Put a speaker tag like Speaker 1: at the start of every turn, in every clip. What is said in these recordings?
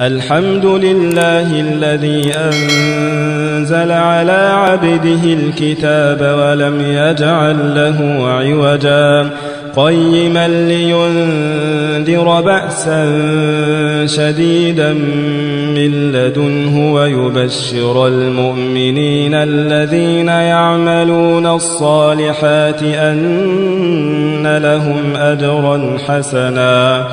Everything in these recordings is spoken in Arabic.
Speaker 1: الحمد لله الذي أنزل على عبده الكتاب ولم يجعل له عوجا قيما لينذر بأسا شديدا من لدنه ويبشر المؤمنين الذين يعملون الصالحات أن لهم أجرا حسنا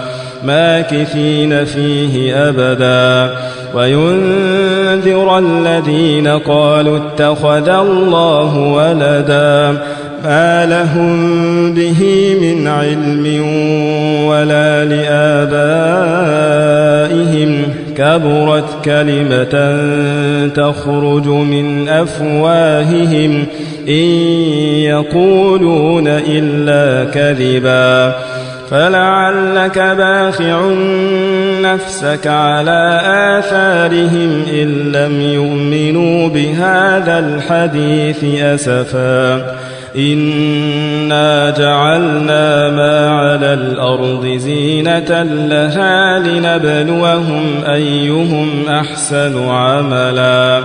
Speaker 1: ماكثين فيه أبدا وينذر الذين قالوا اتخذ الله ولدا ما لهم به من علم ولا لآبائهم كبرت كلمة تخرج من أفواههم إن يقولون إلا كذبا فلعلك باخع نفسك على آثارهم إن لم يؤمنوا بهذا الحديث أسفا إنا جعلنا ما على الأرض زينة لها لنبلوهم أيهم أحسن عملا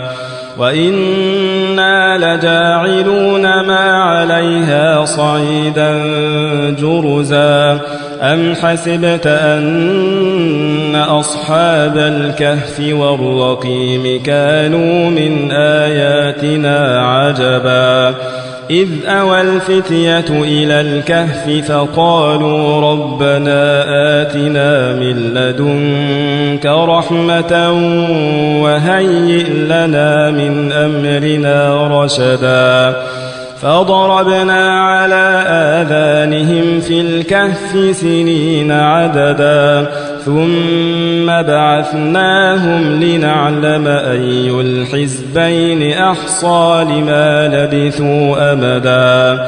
Speaker 1: وإنا لجاعلون ما عليها صعيدا جرزا أم حسبت أن أصحاب الكهف والرقيم كانوا من آياتنا عجبا إذ أوى الفتية إلى الكهف فقالوا ربنا آتنا من لدنك رحمة وهيئ لنا من أمرنا رشدا فضربنا على آذانهم في الكهف سنين عددا ثم بعثناهم لنعلم أي الحزبين أحصى لما لبثوا أمدا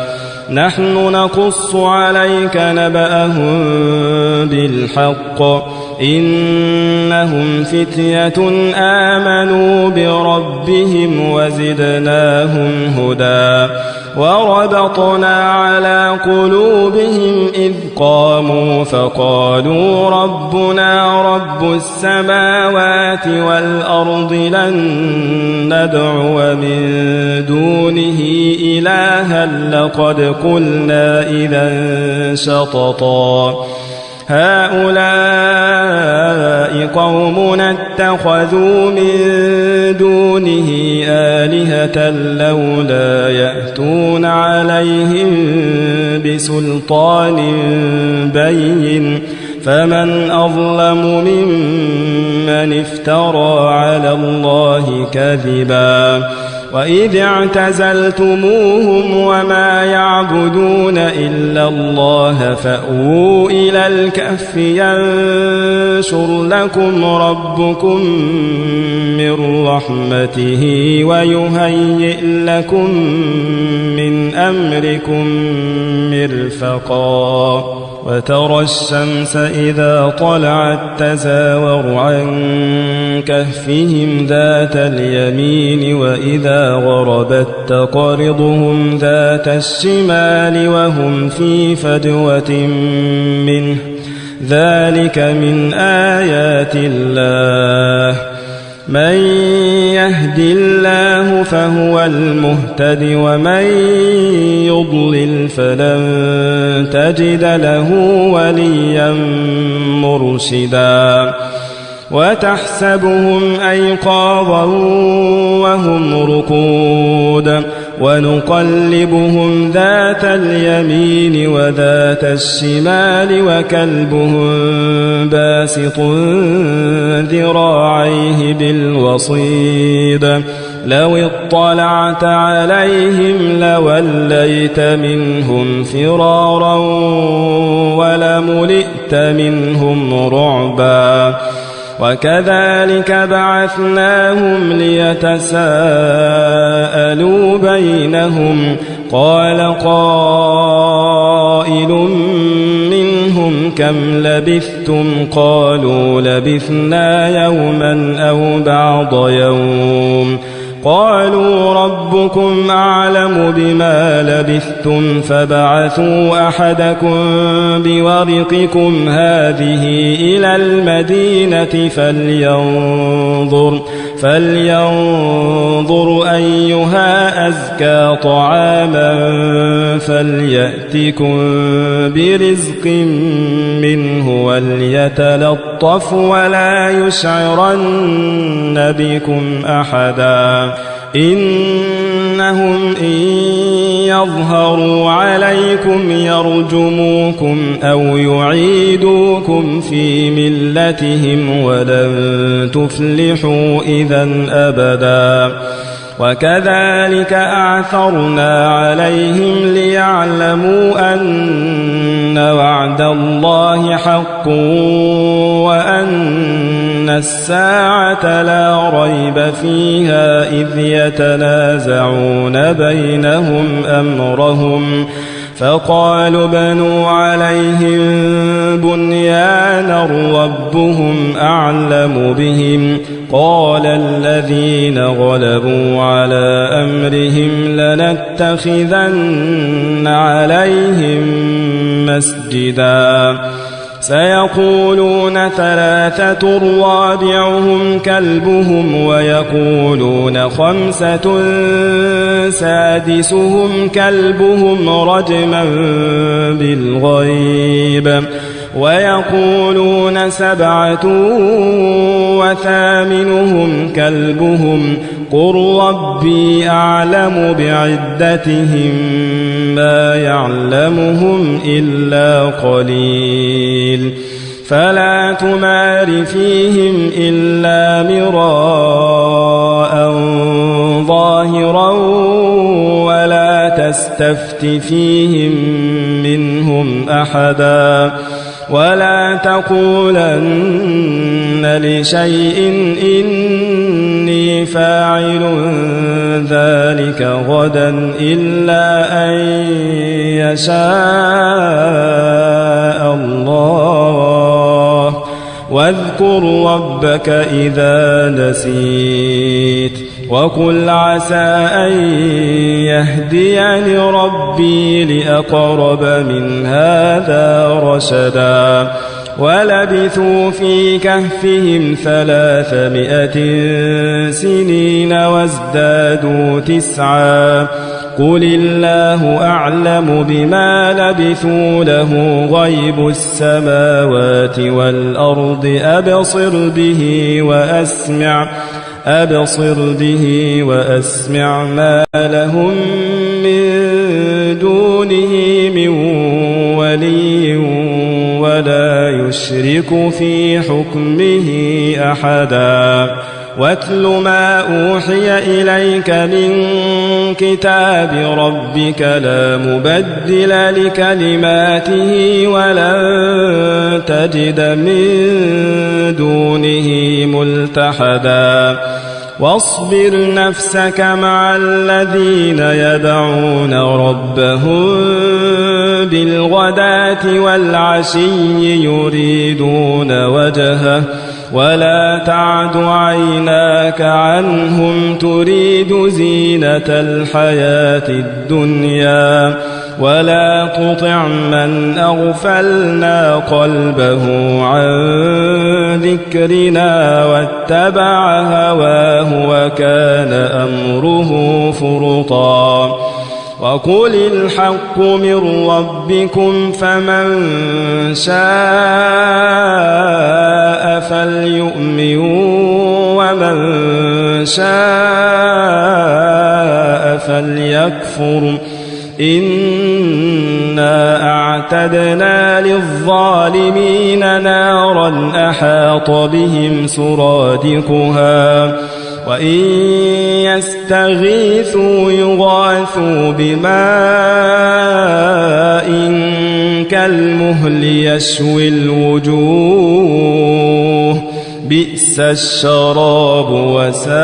Speaker 1: نحن نقص عليك نبأهم بالحق إنهم فتية آمنوا بربهم وزدناهم هدى وربطنا على قلوبهم إذ قاموا فقالوا ربنا رب السماوات والأرض لن ندعو من دونه إلها لقد قلنا إذا شططا هؤلاء قومنا اتخذوا من دونه آلهة لولا يأتون عليهم بسلطان بين فمن أظلم ممن افترى على الله كذبا وإذ اعتزلتموهم وما يعبدون إلا الله فأووا إلى الكهف ينشر لكم ربكم من رحمته ويهيئ لكم من أمركم مرفقا وترى الشمس إذا طلعت تزاور عن كهفهم ذات اليمين وإذا غربت تقرضهم ذات الشمال وهم في فجوة منه ذلك من آيات الله من يهد الله فهو المهتد ومن يضلل فلن تجد له وليا مرشدا وتحسبهم أيقاظا وهم رقود ونقلبهم ذات اليمين وذات الشمال وكلبهم باسط ذراعيه بالوصيد لو اطلعت عليهم لوليت منهم فرارا ولملئت منهم رعبا وكذلك بعثناهم ليتساءلوا بينهم قال قائل منهم كم لبثتم قالوا لبثنا يوما أو بعض يوم قالوا ربكم أعلم بما لبثتم فابعثوا أحدكم بورقكم هذه إلى المدينة فلينظر أيها أزكى طعاما فليأتكم برزق منه وليتلطف ولا يشعرن بكم أحدا إنهم إن يظهروا عليكم يرجموكم أو يعيدوكم في ملتهم ولن تفلحوا إذا أبدا وكذلك أعثرنا عليهم ليعلموا أن وعد الله حق وأن الساعة لا ريب فيها إذ يتنازعون بينهم أمرهم فقالوا بنوا عليهم بنيانا ربهم أعلم بهم قال الذين غلبوا على أمرهم لنتخذن عليهم مسجدا سيقولون ثلاثة رابعهم كلبهم ويقولون خمسة سادسهم كلبهم رجما بالغيب ويقولون سبعة وثامنهم كلبهم قل ربي أعلم بعدتهم ما يعلمهم إلا قليل فلا تمار فيهم إلا مراء ظاهرا ولا تستفت فيهم منهم أحدا ولا تقولن لشيء إني فاعل ذلك غدا إلا أن يشاء الله واذكر ربك إذا نسيت وقل عسى أن يهديني ربي لأقرب من هذا رشدا ولبثوا في كهفهم 300 سنين وازدادوا 9 قل الله أعلم بما لبثوا له غيب السماوات والأرض أبصر به وأسمع ما لهم من دونه من ولي ولا يشرك في حكمه أحدا واتل ما أوحي إليك من كتاب ربك لا مبدل لكلماته ولن تجد من دونه ملتحدا واصبر نفسك مع الذين يدعون ربهم بالغداة والعشي يريدون وجهه ولا تعد عيناك عنهم تريد زينة الحياة الدنيا ولا تطع من أغفلنا قلبه عن ذكرنا واتبع هواه وكان أمره فرطا وقل الحق من ربكم فمن شاء فليؤمن ومن شاء فليكفر إنا أعتدنا للظالمين نارا أحاط بهم سرادقها وإن يستغيثوا يغاثوا بماء كالمهل يشوي الوجوه بئس الشراب وساءت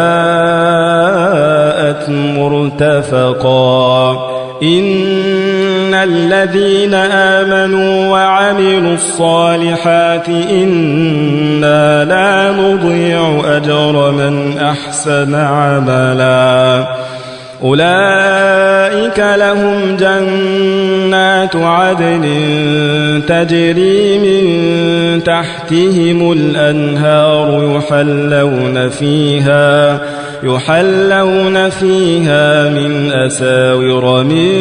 Speaker 1: مرتفقا إن الذين آمنوا وعملوا الصالحات إنا لا نضيع أجر من أحسن عملا أولئك لهم جنات عدن تجري من تحتهم الأنهار يحلون فيها من أساور من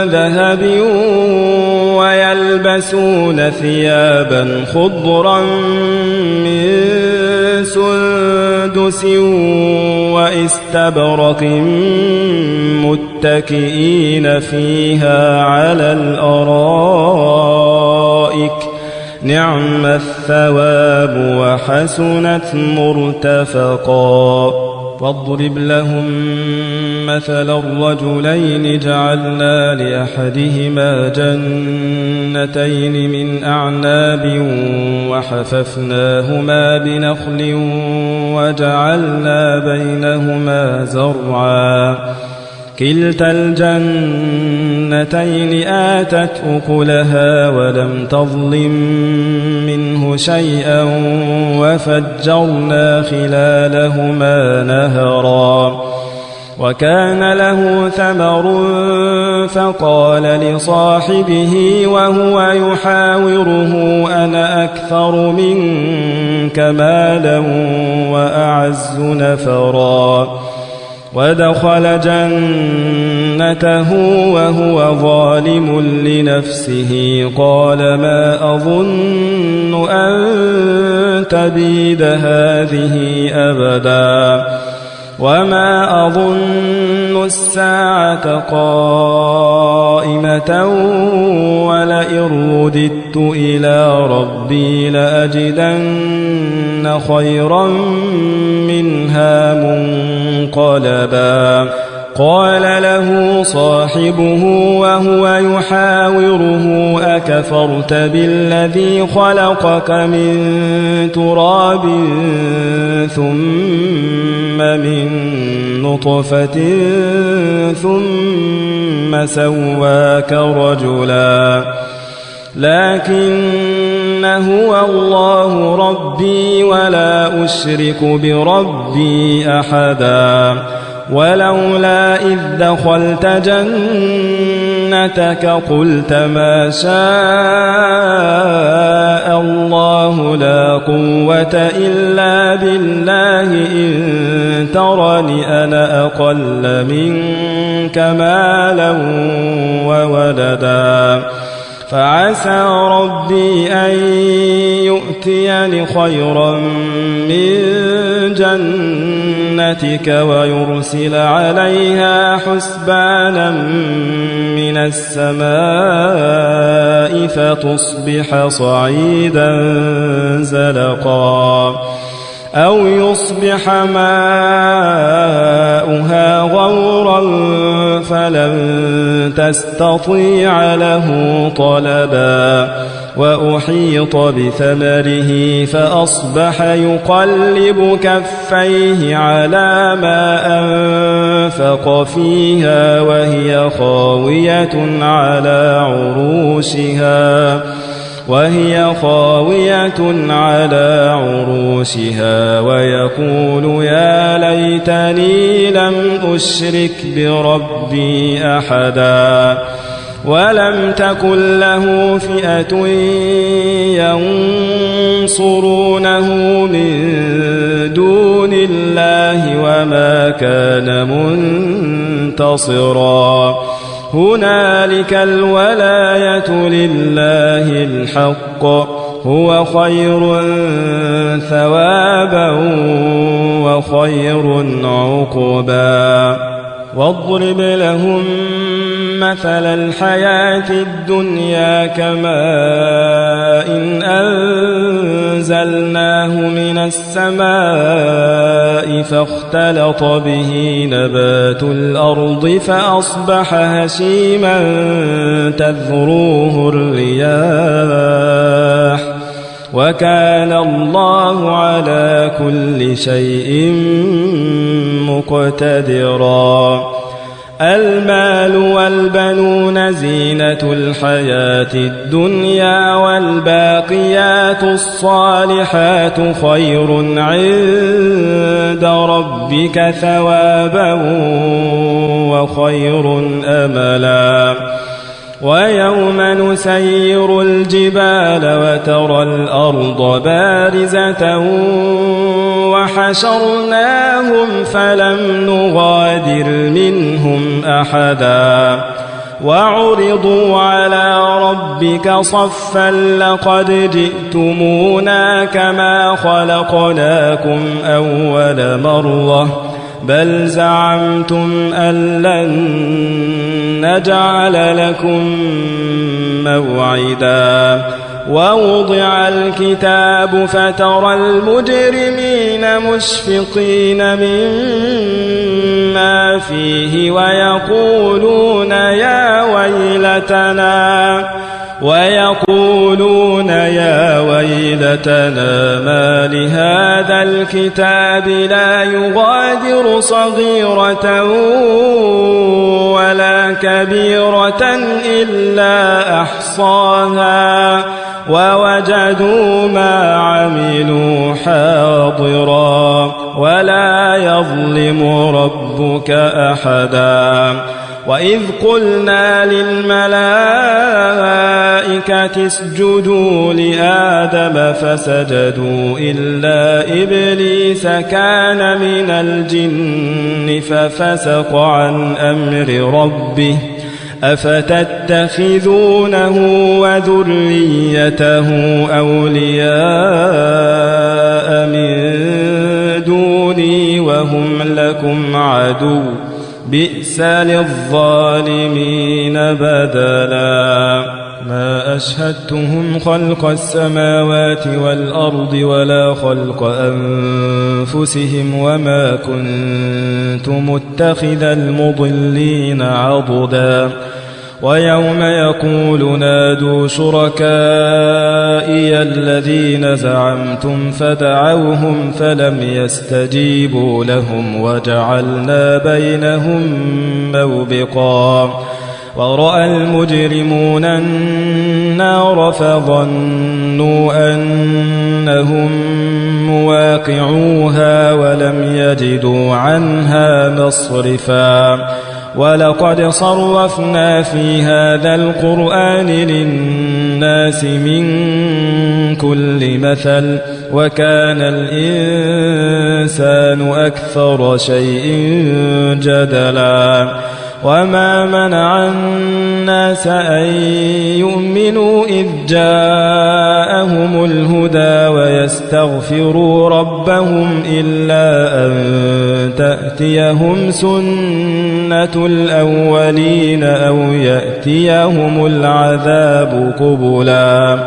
Speaker 1: ذهب ويلبسون ثيابا خضرا من سندس واستبرق متكئين فيها على الأرائك نعم الثواب وحسنت مرتفقا واضرب لهم مثل الرجلين جعلنا لأحدهما جنتين من أعناب وحففناهما بنخل وجعلنا بينهما زرعا كلتا الجنتين آتت أكلها ولم تظلم منه شيئا وفجرنا خلالهما نهرا وكان له ثمر فقال لصاحبه وهو يحاوره أنا أكثر منك مالا وأعز نفرا ودخل جنته وهو ظالم لنفسه قال ما أظن أن تبيد هذه أبدا وما أظن الساعة قائمة ولئن رددت إلى ربي لأجدن خيرا منها منقلبا قال له صاحبه وهو يحاوره أكفرت بالذي خلقك من تراب ثم من نطفة ثم سواك رجلا لكن هو الله ربي ولا أشرك بربي أحدا ولولا إذ دخلت جنتك قلت ما شاء الله لا قوة إلا بالله إن ترني أنا أقل منك مالا وولدا فعسى ربي أن يؤتيني خيرا من جنتك ويرسل عليها حسبانا من السماء فتصبح صعيدا زلقا أو يصبح ماؤها غورا فلن تستطيع له طلبا وأحيط بثمره فأصبح يقلب كفيه على ما أنفق فيها وهي خاوية على عروشها ويقول يا ليتني لم أشرك بربي أحدا ولم تكن له فئة ينصرونه من دون الله وما كان منتصرا هنالك الولاية لله الحق هو خير ثوابا وخير عقبا واضرب لهم مثل الحياة الدنيا كماء إن أنزلناه من السماء فاختلط به نبات الأرض فأصبح هشيما تذروه الرياح وكان الله على كل شيء مقتدرا المال والبنون زينة الحياة الدنيا والباقيات الصالحات خير عند ربك ثوابا وخير أملا ويوم نسير الجبال وترى الأرض بارزة وحشرناهم فلم نغادر منهم أحدا وعرضوا على ربك صفا لقد جئتمونا كما خلقناكم أول مرة بل زعمتم أن لن نجعل لكم موعدا ووضع الكتاب فترى المجرمين مشفقين مما فيه ويقولون يا ويلتنا ما لهذا الكتاب لا يغادر صغيرة ولا كبيرة إلا أحصاها ووجدوا ما عملوا حاضرا ولا يظلم ربك أحدا وإذ قلنا للملائكة اسجدوا لآدم فسجدوا إلا إبليس كان من الجن ففسق عن أمر ربه أفتتخذونه وذريته أولياء من دوني وهم لكم عدو بئس للظالمين بدلا ما أشهدتهم خلق السماوات والأرض ولا خلق أنفسهم وما كنت متخذ المضلين عضدا ويوم يقول نادوا شركائي الذين زعمتم فدعوهم فلم يستجيبوا لهم وجعلنا بينهم موبقا ورأى المجرمون النار فظنوا أنهم مواقعوها ولم يجدوا عنها مصرفا ولقد صرفنا في هذا القرآن للناس من كل مثل وكان الإنسان أكثر شيء جدلا وما منع الناس أن يؤمنوا إذ جاءهم الهدى ويستغفروا ربهم إلا أن تأتيهم سنة الأولين أو يأتيهم العذاب قبلا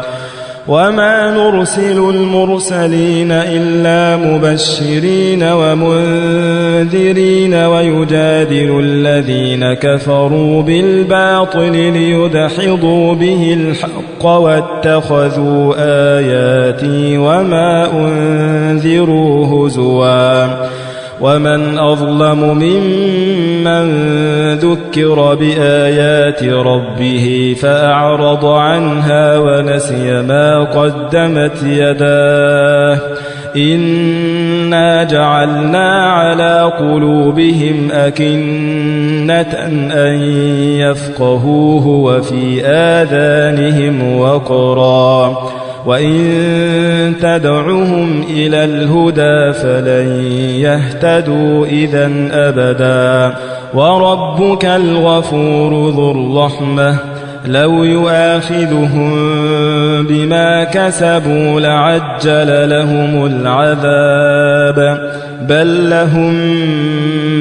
Speaker 1: وما نرسل المرسلين إلا مبشرين ومنذرين ويجادل الذين كفروا بالباطل ليدحضوا به الحق واتخذوا آياتي وما أنذروا هزوا ومن أظلم ممن ذكر بآيات ربه فأعرض عنها ونسي ما قدمت يداه إنا جعلنا على قلوبهم أكنة أن يفقهوه وفي آذانهم وقرا وإن تدعهم إلى الهدى فلن يهتدوا إذن أبدا وربك الغفور ذو الرحمة لو يؤاخذهم بما كسبوا لعجل لهم العذاب بل لهم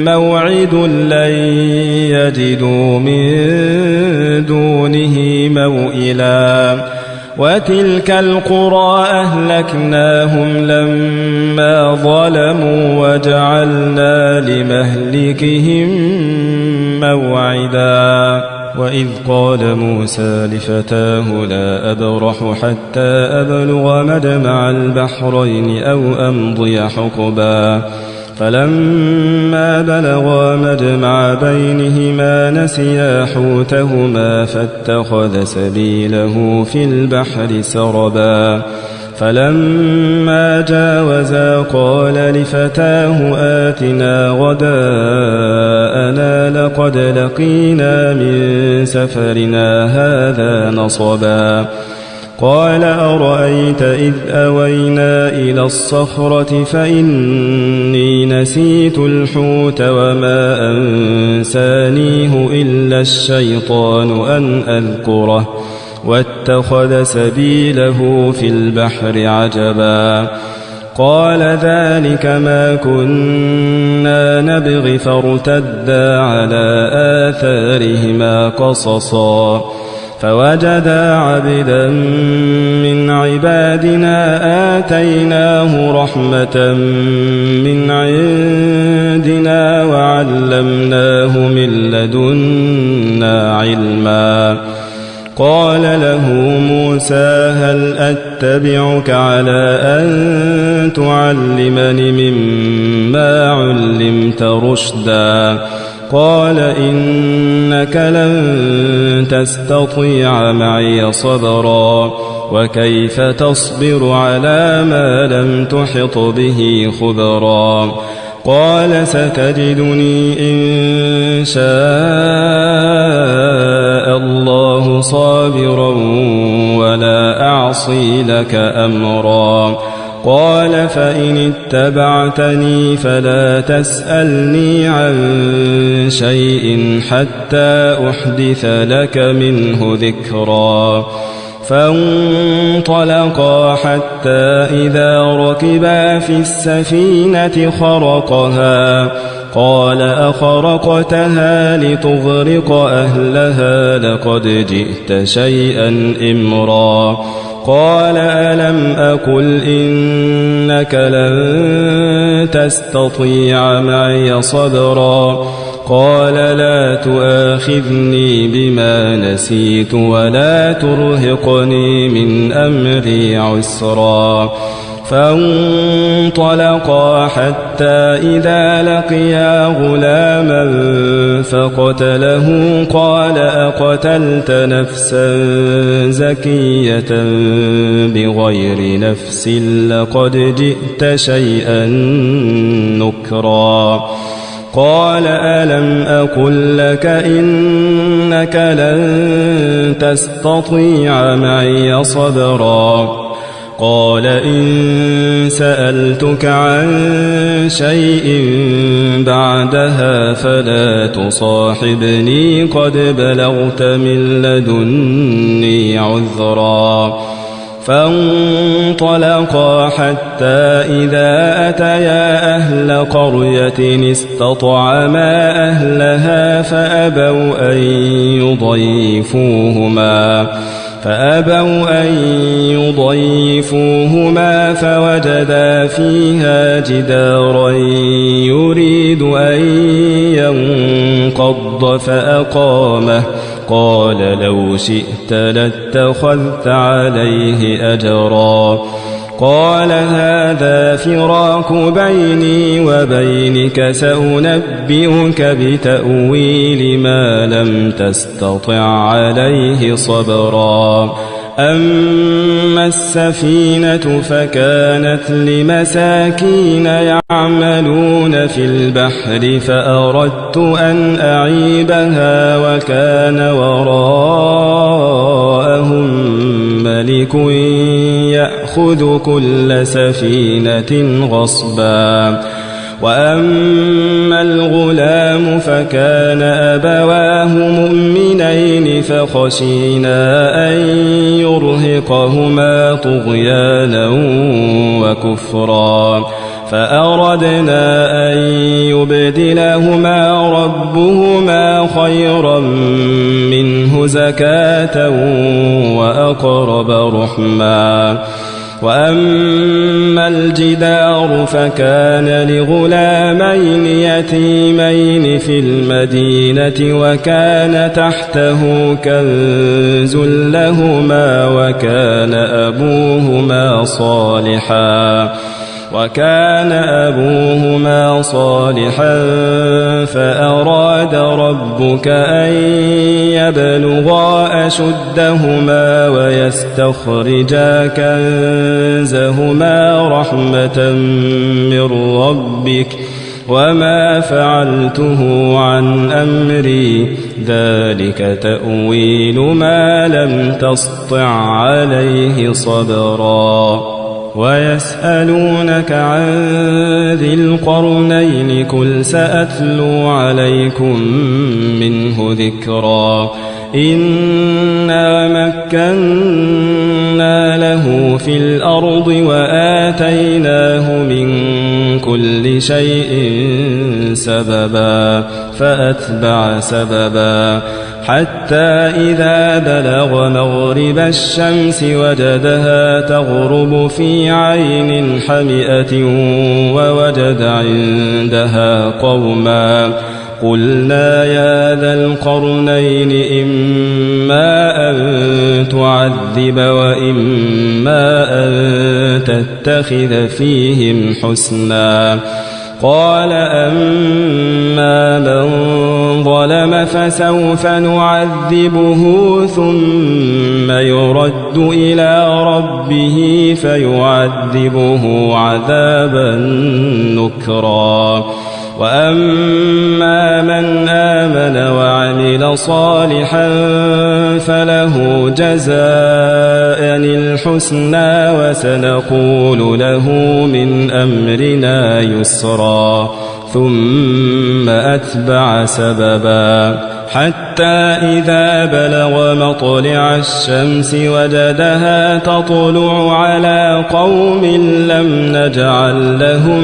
Speaker 1: موعد لن يجدوا من دونه موئلا وتلك القرى أهلكناهم لما ظلموا وجعلنا لمهلكهم موعدا وإذ قال موسى لفتاه لا أبرح حتى أبلغ مجمع البحرين أو أمضي حقبا فلما بلغا مجمع بينهما نسيا حوتهما فاتخذ سبيله في البحر سربا فلما جاوزا قال لفتاه آتنا غداءنا لقد لقينا من سفرنا هذا نصبا قال أرأيت إذ أوينا إلى الصخرة فإني نسيت الحوت وما أنسانيه إلا الشيطان أن أذكره واتخذ سبيله في البحر عجبا قال ذلك ما كنا نبغي فارتدا على آثارهما قصصا فوجدا عبدا من عبادنا آتيناه رحمة من عندنا وعلمناه من لدنا علما قال له موسى هل أتبعك على أن تعلمني مما علمت رشدا قال إنك لن تستطيع معي صبرا وكيف تصبر على ما لم تحط به خبرا قال ستجدني إن شاء الله صابرا ولا أعصي لك أمرا قال فإن اتبعتني فلا تسألني عن شيء حتى أحدث لك منه ذكرا فانطلقا حتى إذا ركبا في السفينة خرقها قال أخرقتها لتغرق أهلها لقد جئت شيئا إمرا قال ألم أقل إنك لن تستطيع معي صبرا قال لا تؤاخذني بما نسيت ولا ترهقني من أمري عسرا فانطلقا حتى إذا لقيا غلاما فقتله قال أقتلت نفسا زكية بغير نفس لقد جئت شيئا نكرا قال ألم أقل لك إنك لن تستطيع معي صبرا قال إن سألتك عن شيء بعدها فلا تصاحبني قد بلغت من لدني عذرا فانطلقا حتى إذا أتيا أهل قرية استطعما أهلها فأبوا أن يضيفوهما فوجدا فيها جدارا يريد أن ينقض فأقامه قال لو شئت لاتخذت عليه أجرا قال هذا فراق بيني وبينك سأنبئك بتأويل ما لم تستطع عليه صبرا أما السفينة فكانت لمساكين يعملون في البحر فأردت أن أعيبها وكان وراءهم ملك يأخذ كل سفينة غصبا وأما الغلام فكان أبواه مؤمنين فخشينا أن يرهقهما طغيانا وكفرا فأردنا أن يبدلهما ربهما خيرا منه زكاة وأقرب رحما وأما الجدار فكان لغلامين يتيمين في المدينة وكان تحته كنز لهما وكان أبوهما صالحا وكان أبوهما صالحا فأراد ربك أن يبلغا أشدهما ويستخرجا كنزهما رحمة من ربك وما فعلته عن أمري ذلك تأويل ما لم تسطع عليه صبرا ويسألونك عن ذي القرنين قل سأتلو عليكم منه ذكرا إنا مكنا له في الأرض وآتيناه من كل شيء سببا فأتبع سببا حتى إذا بلغ مغرب الشمس وجدها تغرب في عين حمئة ووجد عندها قوما قلنا يا ذا القرنين إما أن تعذب وإما أن تتخذ فيهم حسنا قال أما من ظلم فسوف نعذبه ثم يرد إلى ربه فيعذبه عذابا نكرا وأما من آمن وعمل صالحا فله جزاء الحسنى وسنقول له من أمرنا يسرا ثم أتبع سببا حتى إذا بلغ مطلع الشمس وجدها تطلع على قوم لم نجعل لهم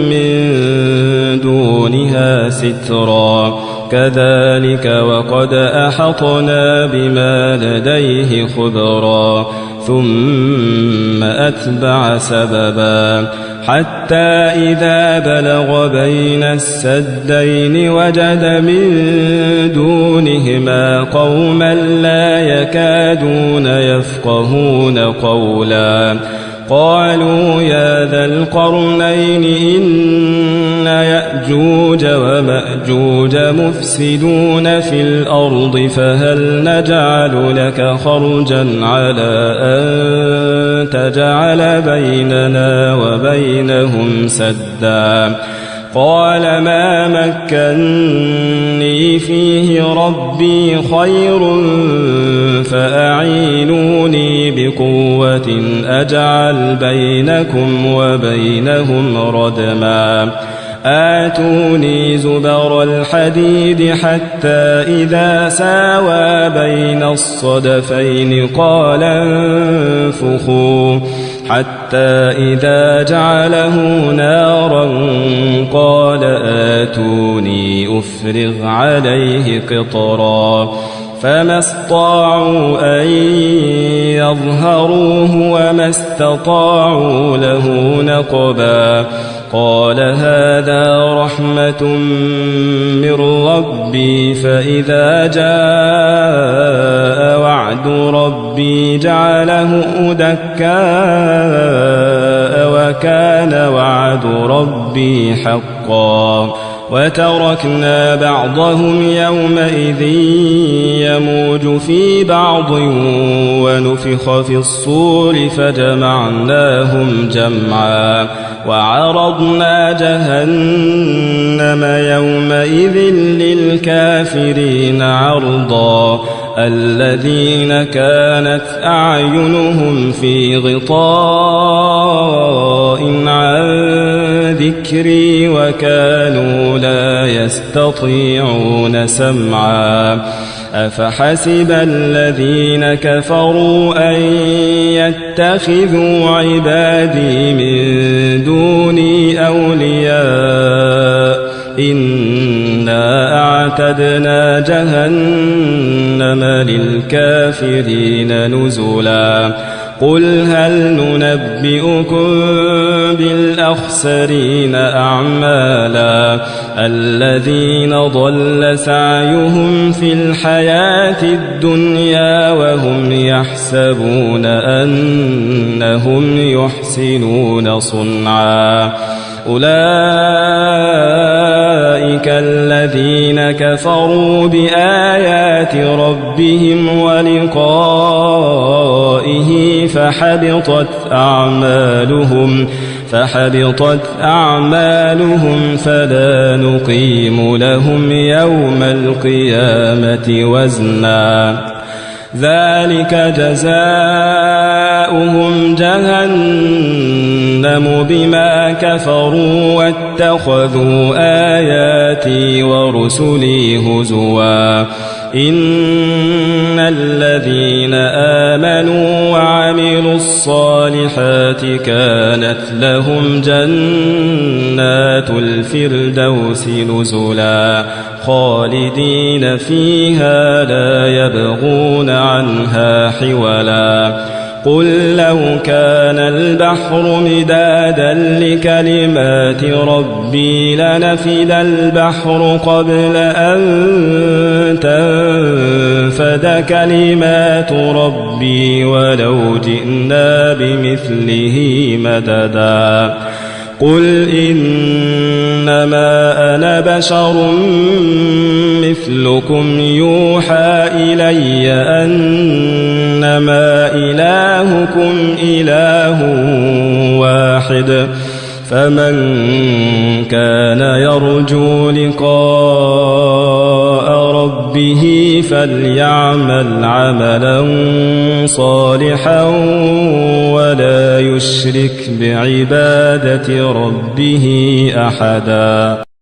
Speaker 1: من دونها سترا كذلك وقد أحطنا بما لديه خبرا ثم أتبع سببا حتى إذا بلغ بين السدين وجد من دونهما قوما لا يكادون يفقهون قولا قالوا يا ذا القرنين إن يأجوج ومأجوج مفسدون في الأرض فهل نجعل لك خرجا على أن تجعل بيننا وبينهم سدا قال ما مكني فيه ربي خير فأعينوني بقوة أجعل بينكم وبينهم ردما آتوني زبر الحديد حتى إذا ساوى بين الصدفين قال انفخوا حتى إذا جعله نارا قال آتوني أفرغ عليه قطرا فما استطاعوا أن يظهروه وما استطاعوا له نقبا قال هذا رحمة من ربي فإذا جاء وعد ربي جعله دكاء وكان وعد ربي حقا وتركنا بعضهم يومئذ يموج في بعض ونفخ في الصور فجمعناهم جمعا وعرضنا جهنم يومئذ للكافرين عرضا الذين كانت أعينهم في غطاء عن ذكري وكانوا لا يستطيعون سمعا أفحسب الذين كفروا أن يتخذوا عبادي من دوني أولياء إنا أعتدنا جهنم للكافرين نزلا قل هل ننبئكم بالأخسرين الأخسرين أعمالا الذين ضل سعيهم في الحياة الدنيا وهم يحسبون أنهم يحسنون صنعا أولئك الذين كفروا بآيات ربهم ولقائه فحبطت أعمالهم فلا نقيم لهم يوم القيامة وزنا ذلك جزاؤهم جهنم بما كفروا واتخذوا آياتي ورسلي هزوا إن الذين آمنوا وعملوا الصالحات كانت لهم جنات الفردوس نزلا خالدين فيها لا يبغون عنها حولا قل لو كان البحر مدادا لكلمات ربي لنفد البحر قبل أن تنفد كلمات ربي ولو جئنا بمثله مددا قل إنما أنا بشر مثلكم يوحى إلي أنما إلهكم إله واحد فمن كان يرجو لقاء ربه فليعمل عملا صالحا ولا يشرك بعبادة ربه أحدا.